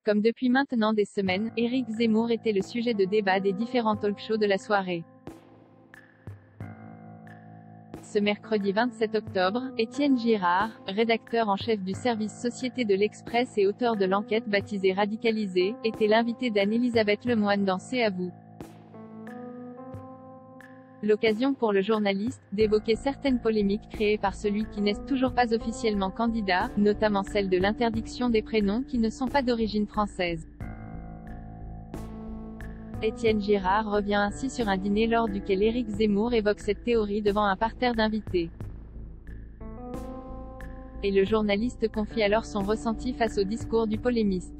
Comme depuis maintenant des semaines, Éric Zemmour était le sujet de débat des différents talk-shows de la soirée. Ce mercredi 27 octobre, Étienne Girard, rédacteur en chef du service Société de l'Express et auteur de l'enquête baptisée Radicalisé, était l'invité d'Anne-Elisabeth Lemoine dans C'est à vous. L'occasion pour le journaliste d'évoquer certaines polémiques créées par celui qui n'est toujours pas officiellement candidat, notamment celle de l'interdiction des prénoms qui ne sont pas d'origine française. Étienne Girard revient ainsi sur un dîner lors duquel Éric Zemmour évoque cette théorie devant un parterre d'invités. Et le journaliste confie alors son ressenti face au discours du polémiste.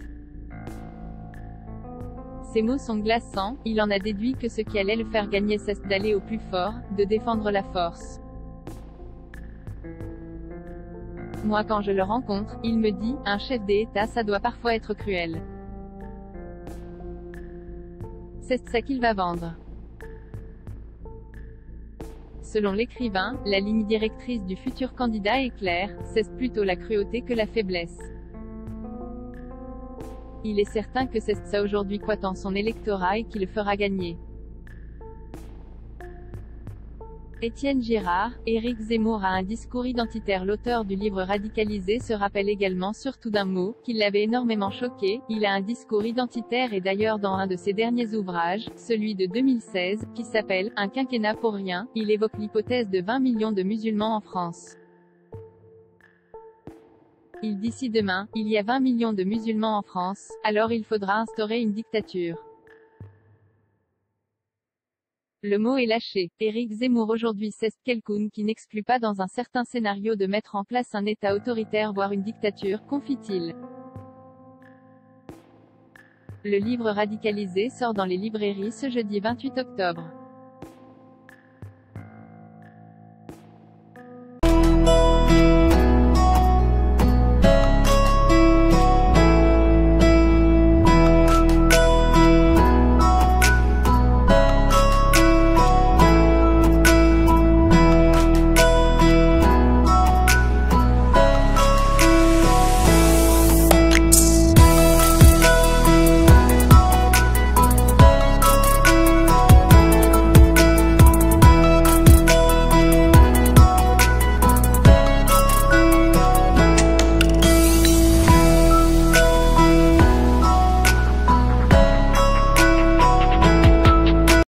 Ces mots sont glaçants, il en a déduit que ce qui allait le faire gagner c'est d'aller au plus fort, de défendre la force. Moi quand je le rencontre, il me dit, un chef d'État ça doit parfois être cruel. C'est ça qu'il va vendre. Selon l'écrivain, la ligne directrice du futur candidat est claire, c'est plutôt la cruauté que la faiblesse. Il est certain que c'est ça aujourd'hui quoi dans son électorat et qui le fera gagner. Étienne Girard, Éric Zemmour a un discours identitaire. L'auteur du livre Radicalisé se rappelle également surtout d'un mot, qui l'avait énormément choqué, il a un discours identitaire et d'ailleurs dans un de ses derniers ouvrages, celui de 2016, qui s'appelle « Un quinquennat pour rien », il évoque l'hypothèse de 20 millions de musulmans en France. Il dit si demain, il y a 20 millions de musulmans en France, alors il faudra instaurer une dictature. Le mot est lâché. Éric Zemmour aujourd'hui c'est quelqu'un qui n'exclut pas dans un certain scénario de mettre en place un État autoritaire voire une dictature, confie-t-il. Le livre Radicalisé sort dans les librairies ce jeudi 28 octobre.